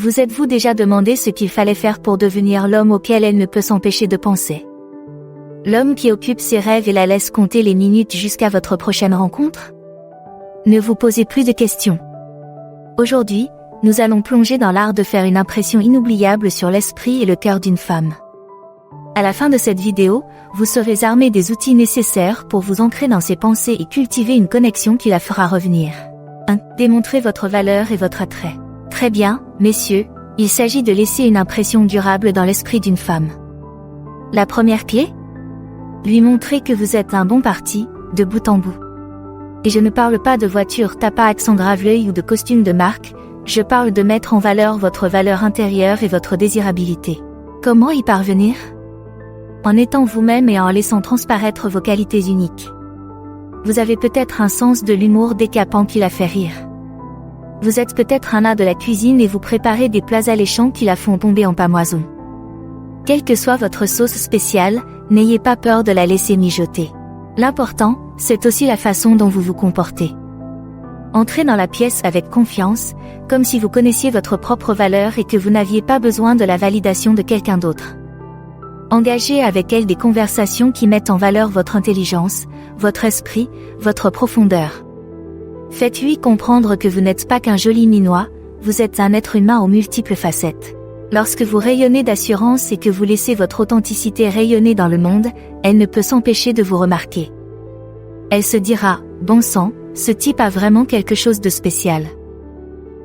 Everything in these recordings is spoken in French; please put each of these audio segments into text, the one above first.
Vous êtes-vous déjà demandé ce qu'il fallait faire pour devenir l'homme auquel elle ne peut s'empêcher de penser? L'homme qui occupe ses rêves et la laisse compter les minutes jusqu'à votre prochaine rencontre? Ne vous posez plus de questions. Aujourd'hui, nous allons plonger dans l'art de faire une impression inoubliable sur l'esprit et le cœur d'une femme. À la fin de cette vidéo, vous serez armé des outils nécessaires pour vous ancrer dans ses pensées et cultiver une connexion qui la fera revenir. 1. Démontrez votre valeur et votre attrait. Très bien, messieurs, il s'agit de laisser une impression durable dans l'esprit d'une femme. La première clé? Lui montrer que vous êtes un bon parti, de bout en bout. Et je ne parle pas de voiture tapa accent grave-l'œil ou de costume de marque, je parle de mettre en valeur votre valeur intérieure et votre désirabilité. Comment y parvenir? En étant vous-même et en laissant transparaître vos qualités uniques. Vous avez peut-être un sens de l'humour décapant qui la fait rire. Vous êtes peut-être un as de la cuisine et vous préparez des plats alléchants qui la font tomber en pâmoison. Quelle que soit votre sauce spéciale, n'ayez pas peur de la laisser mijoter. L'important, c'est aussi la façon dont vous vous comportez. Entrez dans la pièce avec confiance, comme si vous connaissiez votre propre valeur et que vous n'aviez pas besoin de la validation de quelqu'un d'autre. Engagez avec elle des conversations qui mettent en valeur votre intelligence, votre esprit, votre profondeur. Faites-lui comprendre que vous n'êtes pas qu'un joli minois, vous êtes un être humain aux multiples facettes. Lorsque vous rayonnez d'assurance et que vous laissez votre authenticité rayonner dans le monde, elle ne peut s'empêcher de vous remarquer. Elle se dira, bon sang, ce type a vraiment quelque chose de spécial.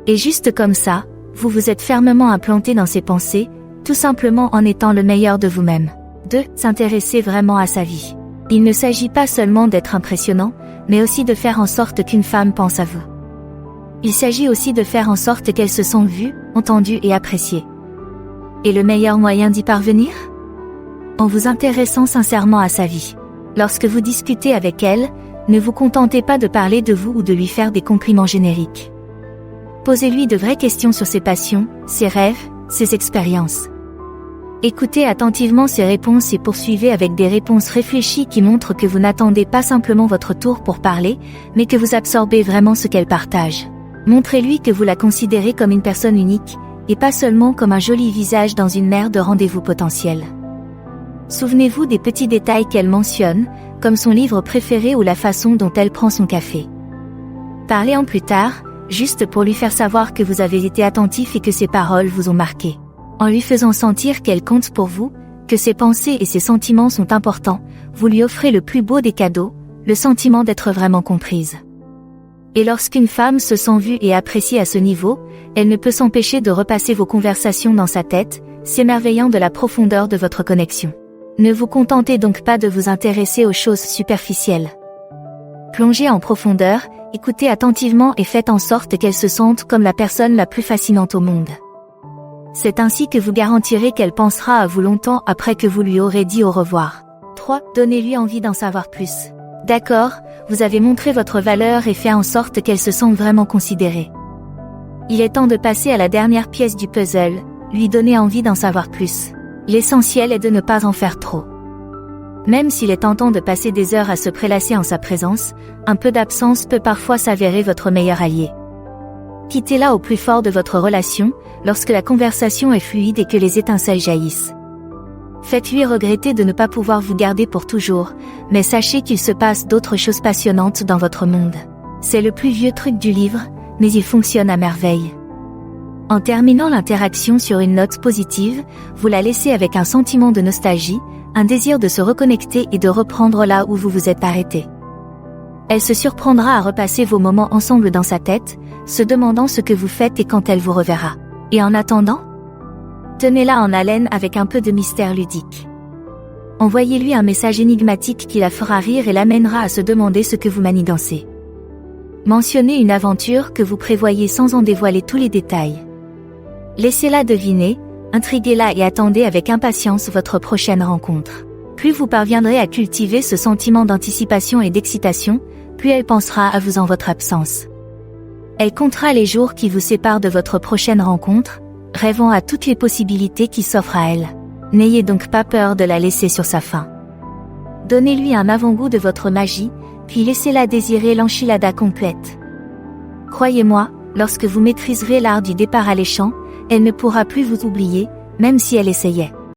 Et juste comme ça, vous vous êtes fermement implanté dans ses pensées, tout simplement en étant le meilleur de vous-même. 2. S'intéresser vraiment à sa vie. Il ne s'agit pas seulement d'être impressionnant, mais aussi de faire en sorte qu'une femme pense à vous. Il s'agit aussi de faire en sorte qu'elle se sente vue, entendue et appréciée. Et le meilleur moyen d'y parvenir? En vous intéressant sincèrement à sa vie. Lorsque vous discutez avec elle, ne vous contentez pas de parler de vous ou de lui faire des compliments génériques. Posez-lui de vraies questions sur ses passions, ses rêves, ses expériences. Écoutez attentivement ses réponses et poursuivez avec des réponses réfléchies qui montrent que vous n'attendez pas simplement votre tour pour parler, mais que vous absorbez vraiment ce qu'elle partage. Montrez-lui que vous la considérez comme une personne unique, et pas seulement comme un joli visage dans une mer de rendez-vous potentiels. Souvenez-vous des petits détails qu'elle mentionne, comme son livre préféré ou la façon dont elle prend son café. Parlez-en plus tard, juste pour lui faire savoir que vous avez été attentif et que ses paroles vous ont marqué. En lui faisant sentir qu'elle compte pour vous, que ses pensées et ses sentiments sont importants, vous lui offrez le plus beau des cadeaux, le sentiment d'être vraiment comprise. Et lorsqu'une femme se sent vue et appréciée à ce niveau, elle ne peut s'empêcher de repasser vos conversations dans sa tête, s'émerveillant de la profondeur de votre connexion. Ne vous contentez donc pas de vous intéresser aux choses superficielles. Plongez en profondeur, écoutez attentivement et faites en sorte qu'elle se sente comme la personne la plus fascinante au monde. C'est ainsi que vous garantirez qu'elle pensera à vous longtemps après que vous lui aurez dit au revoir. 3. Donnez-lui envie d'en savoir plus. D'accord, vous avez montré votre valeur et fait en sorte qu'elle se sente vraiment considérée. Il est temps de passer à la dernière pièce du puzzle, lui donner envie d'en savoir plus. L'essentiel est de ne pas en faire trop. Même s'il est tentant de passer des heures à se prélasser en sa présence, un peu d'absence peut parfois s'avérer votre meilleur allié. Quittez-la au plus fort de votre relation, lorsque la conversation est fluide et que les étincelles jaillissent. Faites-lui regretter de ne pas pouvoir vous garder pour toujours, mais sachez qu'il se passe d'autres choses passionnantes dans votre monde. C'est le plus vieux truc du livre, mais il fonctionne à merveille. En terminant l'interaction sur une note positive, vous la laissez avec un sentiment de nostalgie, un désir de se reconnecter et de reprendre là où vous vous êtes arrêté. Elle se surprendra à repasser vos moments ensemble dans sa tête, se demandant ce que vous faites et quand elle vous reverra. Et en attendant, tenez-la en haleine avec un peu de mystère ludique. Envoyez-lui un message énigmatique qui la fera rire et l'amènera à se demander ce que vous manigancez. Mentionnez une aventure que vous prévoyez sans en dévoiler tous les détails. Laissez-la deviner, intriguez-la et attendez avec impatience votre prochaine rencontre. Plus vous parviendrez à cultiver ce sentiment d'anticipation et d'excitation, plus elle pensera à vous en votre absence. Elle comptera les jours qui vous séparent de votre prochaine rencontre, rêvant à toutes les possibilités qui s'offrent à elle. N'ayez donc pas peur de la laisser sur sa faim. Donnez-lui un avant-goût de votre magie, puis laissez-la désirer l'enchilada complète. Croyez-moi, lorsque vous maîtriserez l'art du départ alléchant, Elle ne pourra plus vous oublier, même si elle essayait.